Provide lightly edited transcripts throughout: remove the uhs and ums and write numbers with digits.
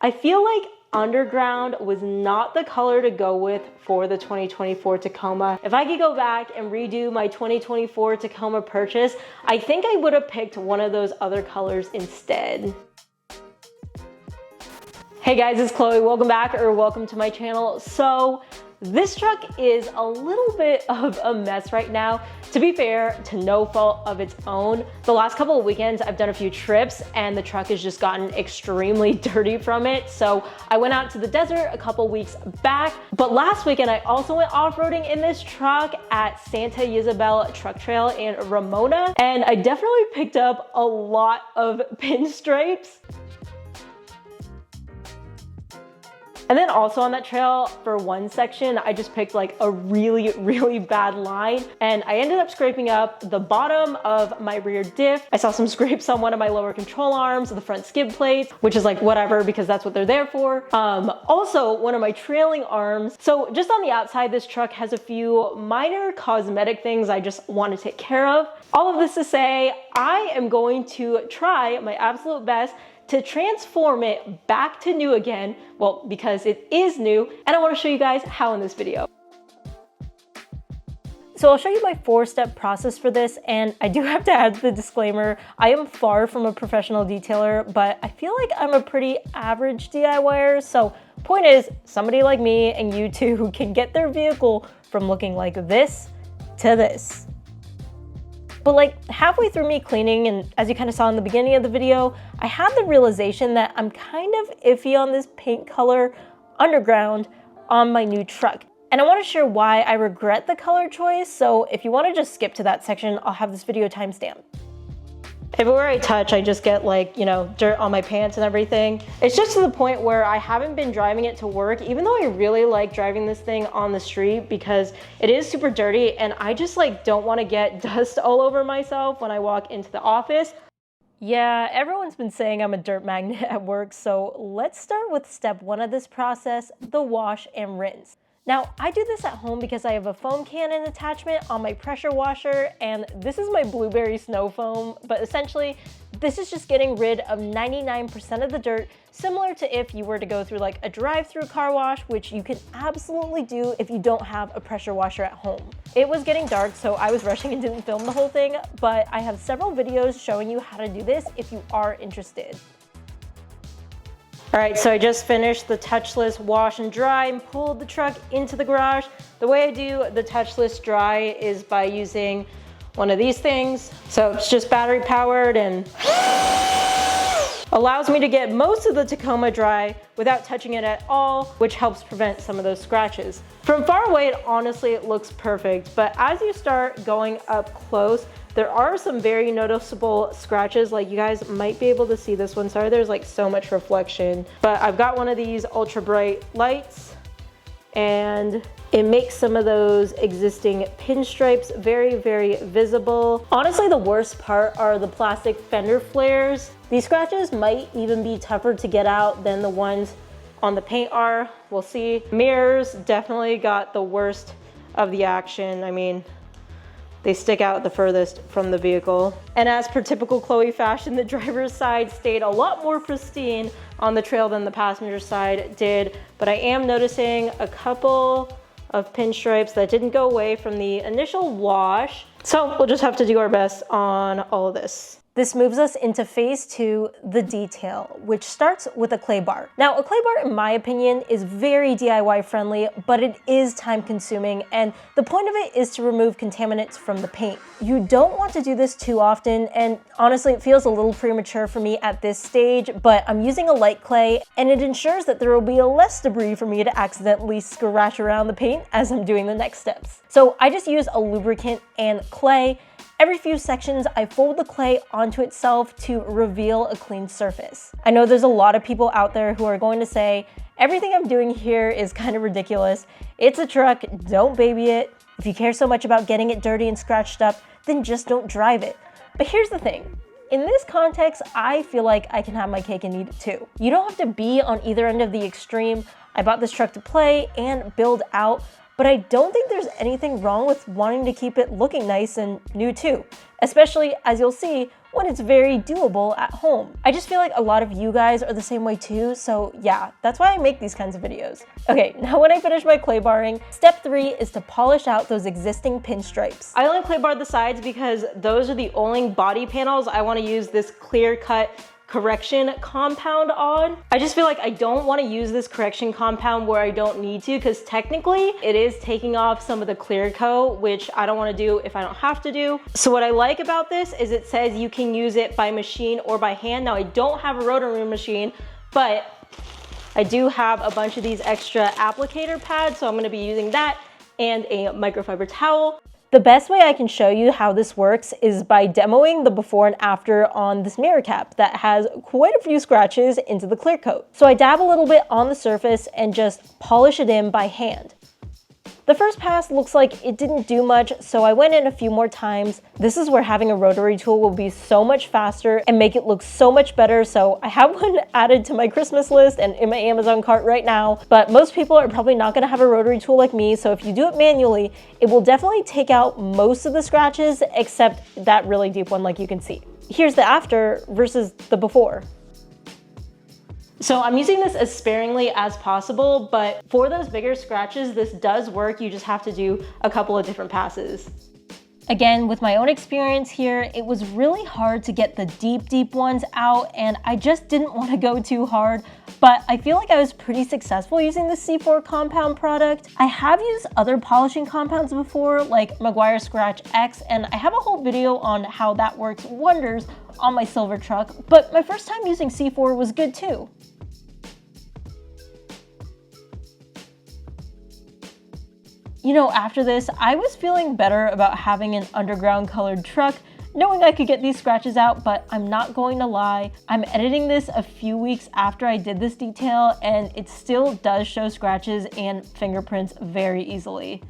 I feel like underground was not the color to go with for the 2024 Tacoma. If I could go back and redo my 2024 Tacoma purchase, I think I would have picked one of those other colors instead. Hey guys, it's Chloe. Welcome back, or welcome to my channel. So this truck is a little bit of a mess right now. To be fair, to no fault of its own. The last couple of weekends, I've done a few trips and the truck has just gotten extremely dirty from it. So I went out to the desert a couple weeks back, but last weekend I also went off-roading in this truck at Santa Ysabel Truck Trail in Ramona. And I definitely picked up a lot of pinstripes. And then also on that trail, for one section, I just picked like a really bad line. And I ended up scraping up the bottom of my rear diff. I saw some scrapes on one of my lower control arms, the front skid plates, which is like whatever, because that's what they're there for. Also, one of my trailing arms. So just on the outside, this truck has a few minor cosmetic things I just want to take care of. All of this to say, I am going to try my absolute best to transform it back to new again, well, because it is new, and I want to show you guys how in this video. So I'll show you my 4-step process for this, and I do have to add the disclaimer, I am far from a professional detailer, but I feel like I'm a pretty average DIYer, so point is, somebody like me and you too who can get their vehicle from looking like this to this. But like halfway through me cleaning, and as you kind of saw in the beginning of the video, I had the realization that I'm kind of iffy on this paint color underground on my new truck. And I want to share why I regret the color choice, so if you want to just skip to that section, I'll have this video timestamped. Everywhere I touch, I just get like, you know, dirt on my pants and everything. It's just to the point where I haven't been driving it to work, even though I really like driving this thing on the street because it is super dirty and I just like don't want to get dust all over myself when I walk into the office. Yeah, everyone's been saying I'm a dirt magnet at work, so let's start with step 1 of this process, the wash and rinse. Now, I do this at home because I have a foam cannon attachment on my pressure washer, and this is my blueberry snow foam, but essentially, this is just getting rid of 99% of the dirt, similar to if you were to go through like a drive-through car wash, which you can absolutely do if you don't have a pressure washer at home. It was getting dark, so I was rushing and didn't film the whole thing, but I have several videos showing you how to do this if you are interested. All right, so I just finished the touchless wash and dry and pulled the truck into the garage. The way I do the touchless dry is by using one of these things. So it's just battery powered and allows me to get most of the Tacoma dry without touching it at all, which helps prevent some of those scratches. From far away, it honestly looks perfect, but as you start going up close, there are some very noticeable scratches, like you guys might be able to see this one. Sorry, there's like so much reflection, but I've got one of these ultra bright lights and it makes some of those existing pinstripes very visible. Honestly, the worst part are the plastic fender flares. These scratches might even be tougher to get out than the ones on the paint are. We'll see. Mirrors definitely got the worst of the action. I mean, they stick out the furthest from the vehicle. And as per typical Chloe fashion, the driver's side stayed a lot more pristine on the trail than the passenger side did, but I am noticing a couple of pinstripes that didn't go away from the initial wash. So we'll just have to do our best on all of this. This moves us into phase 2, the detail, which starts with a clay bar. Now, a clay bar, in my opinion, is very DIY friendly, but it is time consuming, and the point of it is to remove contaminants from the paint. You don't want to do this too often, and honestly, it feels a little premature for me at this stage, but I'm using a light clay, and it ensures that there will be less debris for me to accidentally scratch around the paint as I'm doing the next steps. So I just use a lubricant and clay. Every few sections, I fold the clay onto itself to reveal a clean surface. I know there's a lot of people out there who are going to say, everything I'm doing here is kind of ridiculous. It's a truck, don't baby it. If you care so much about getting it dirty and scratched up, then just don't drive it. But here's the thing. In this context, I feel like I can have my cake and eat it too. You don't have to be on either end of the extreme. I bought this truck to play and build out, but I don't think there's anything wrong with wanting to keep it looking nice and new too, especially as you'll see when it's very doable at home. I just feel like a lot of you guys are the same way too, so yeah, that's why I make these kinds of videos. Okay, now when I finish my clay barring, step 3 is to polish out those existing pinstripes. I only clay barred the sides because those are the only body panels I want to use this clear cut correction compound on. I just feel like I don't want to use this correction compound where I don't need to, because technically it is taking off some of the clear coat, which I don't want to do if I don't have to do. So what I like about this is it says you can use it by machine or by hand. Now I don't have a rotary machine, but I do have a bunch of these extra applicator pads, so I'm going to be using that and a microfiber towel. The best way I can show you how this works is by demoing the before and after on this mirror cap that has quite a few scratches into the clear coat. So I dab a little bit on the surface and just polish it in by hand. The first pass looks like it didn't do much, so I went in a few more times. This is where having a rotary tool will be so much faster and make it look so much better, so I have one added to my Christmas list and in my Amazon cart right now, but most people are probably not going to have a rotary tool like me, so if you do it manually, it will definitely take out most of the scratches except that really deep one like you can see. Here's the after versus the before. So I'm using this as sparingly as possible, but for those bigger scratches, this does work. You just have to do a couple of different passes. Again, with my own experience here, it was really hard to get the deep ones out, and I just didn't want to go too hard, but I feel like I was pretty successful using the C4 compound product. I have used other polishing compounds before, like Meguiar Scratch X, and I have a whole video on how that works wonders on my silver truck, but my first time using C4 was good too. You know, after this, I was feeling better about having an underground colored truck, knowing I could get these scratches out, but I'm not going to lie. I'm editing this a few weeks after I did this detail, and it still does show scratches and fingerprints very easily.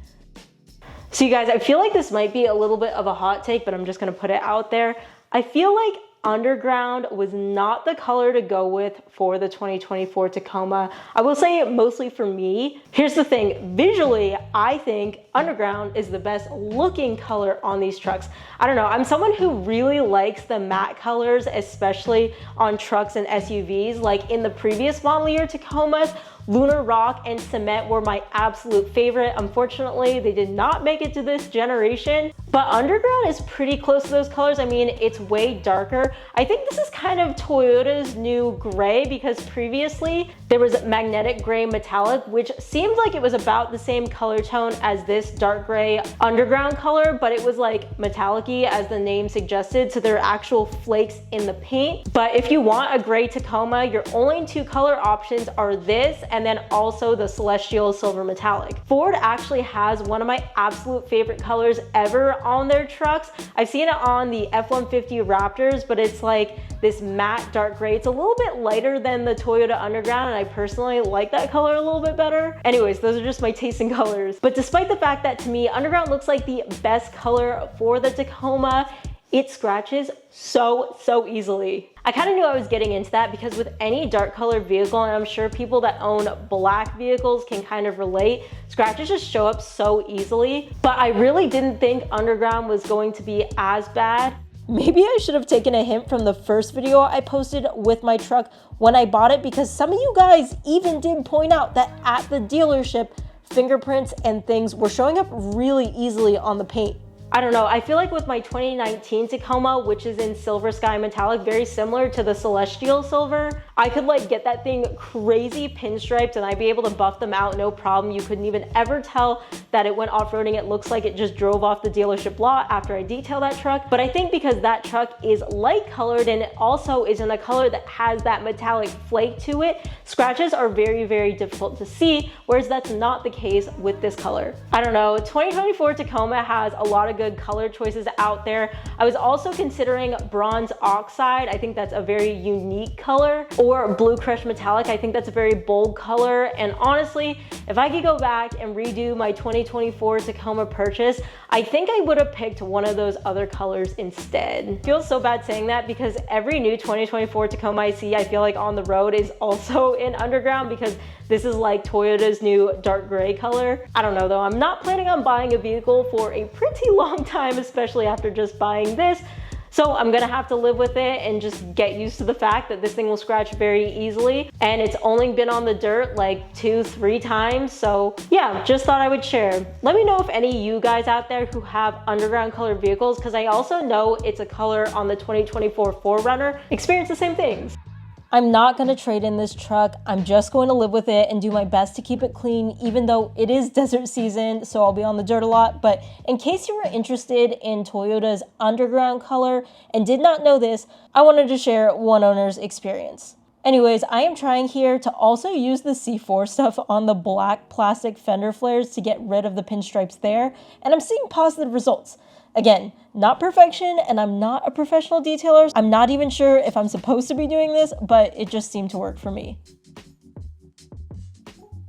So you guys, I feel like this might be a little bit of a hot take, but I'm just gonna put it out there. I feel like underground was not the color to go with for the 2024 Tacoma. I will say mostly for me. Here's the thing, visually, I think underground is the best looking color on these trucks. I don't know, I'm someone who really likes the matte colors, especially on trucks and SUVs. Like in the previous model year Tacomas, Lunar Rock and Cement were my absolute favorite. Unfortunately, they did not make it to this generation, but underground is pretty close to those colors. I mean, it's way darker. I think this is kind of Toyota's new gray, because previously there was magnetic gray metallic, which seemed like it was about the same color tone as this dark gray underground color, but it was like metallic-y as the name suggested, so there are actual flakes in the paint. But if you want a gray Tacoma, your only two color options are this and then also the Celestial Silver Metallic. Ford actually has one of my absolute favorite colors ever on their trucks. I've seen it on the F-150 Raptors, but it's like this matte dark gray. It's a little bit lighter than the Toyota Underground, and I personally like that color a little bit better. Anyways, those are just my taste in colors. But despite the fact that to me, underground looks like the best color for the Tacoma, it scratches so easily. I kind of knew I was getting into that because with any dark colored vehicle, and I'm sure people that own black vehicles can kind of relate, scratches just show up so easily. But I really didn't think underground was going to be as bad. Maybe I should have taken a hint from the first video I posted with my truck when I bought it, because some of you guys even did point out that at the dealership, fingerprints and things were showing up really easily on the paint. I don't know, I feel like with my 2019 Tacoma, which is in Silver Sky Metallic, very similar to the Celestial Silver, I could like get that thing crazy pinstriped and I'd be able to buff them out no problem. You couldn't even ever tell that it went off-roading. It looks like it just drove off the dealership lot after I detail that truck. But I think because that truck is light colored and it also is in a color that has that metallic flake to it, scratches are very difficult to see, whereas that's not the case with this color. I don't know, 2024 Tacoma has a lot of good color choices out there. I was also considering bronze oxide. I think that's a very unique color, or for Blue Crush Metallic. I think that's a very bold color, and honestly, if I could go back and redo my 2024 Tacoma purchase, I think I would have picked one of those other colors instead. It feels so bad saying that because every new 2024 Tacoma I see, I feel like on the road is also in underground because this is like Toyota's new dark gray color. I don't know though, I'm not planning on buying a vehicle for a pretty long time, especially after just buying this. So I'm gonna have to live with it and just get used to the fact that this thing will scratch very easily. And it's only been on the dirt like 2-3 times. So yeah, just thought I would share. Let me know if any of you guys out there who have underground colored vehicles, because I also know it's a color on the 2024 4Runner, experience the same things. I'm not gonna trade in this truck. I'm just going to live with it and do my best to keep it clean, even though it is desert season, so I'll be on the dirt a lot. But in case you were interested in Toyota's underground color and did not know this, I wanted to share one owner's experience. Anyways, I am trying here to also use the C4 stuff on the black plastic fender flares to get rid of the pinstripes there, and I'm seeing positive results. Again, not perfection, and I'm not a professional detailer. I'm not even sure if I'm supposed to be doing this, but it just seemed to work for me.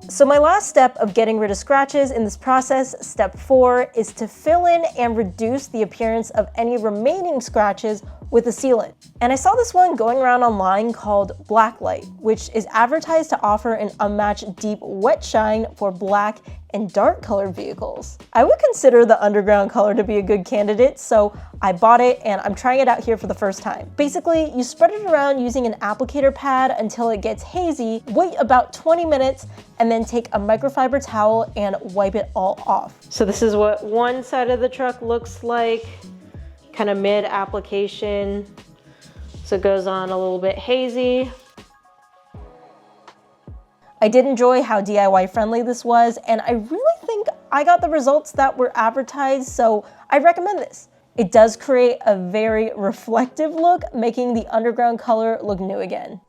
So my last step of getting rid of scratches in this process, step 4, is to fill in and reduce the appearance of any remaining scratches with a sealant. And I saw this one going around online called Blacklight, which is advertised to offer an unmatched deep wet shine for black and dark colored vehicles. I would consider the underground color to be a good candidate, so I bought it and I'm trying it out here for the first time. Basically, you spread it around using an applicator pad until it gets hazy, wait about 20 minutes, and then take a microfiber towel and wipe it all off. So this is what one side of the truck looks like, kind of mid application. So it goes on a little bit hazy. I did enjoy how DIY friendly this was, and I really think I got the results that were advertised, so I recommend this. It does create a very reflective look, making the underground color look new again.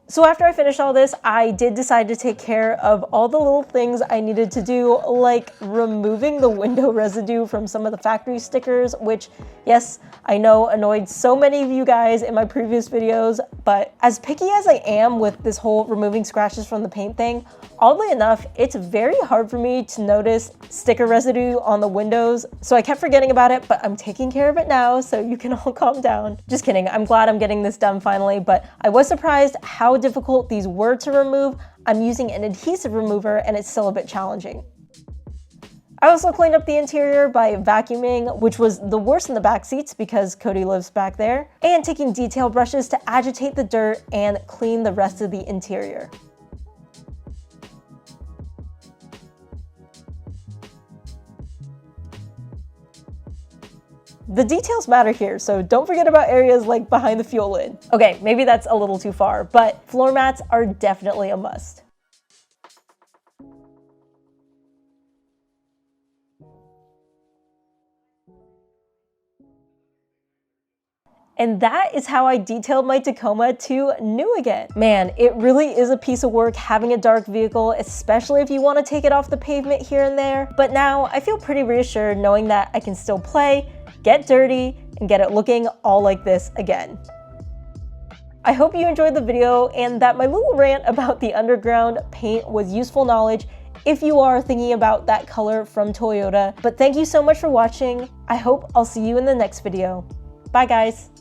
So after I finished all this, I did decide to take care of all the little things I needed to do, like removing the window residue from some of the factory stickers, which, yes, I know annoyed so many of you guys in my previous videos, but as picky as I am with this whole removing scratches from the paint thing, oddly enough, it's very hard for me to notice sticker residue on the windows, so I kept forgetting about it, but I'm taking care of it now, so you can all calm down. Just kidding, I'm glad I'm getting this done finally, but I was surprised how difficult these were to remove. I'm using an adhesive remover and it's still a bit challenging. I also cleaned up the interior by vacuuming, which was the worst in the back seats because Cody lives back there, and taking detail brushes to agitate the dirt and clean the rest of the interior. The details matter here, so don't forget about areas like behind the fuel lid. Okay, maybe that's a little too far, but floor mats are definitely a must. And that is how I detailed my Tacoma to new again. Man, it really is a piece of work having a dark vehicle, especially if you want to take it off the pavement here and there. But now I feel pretty reassured knowing that I can still play, get dirty, and get it looking all like this again. I hope you enjoyed the video and that my little rant about the underground paint was useful knowledge if you are thinking about that color from Toyota. But thank you so much for watching. I hope I'll see you in the next video. Bye guys.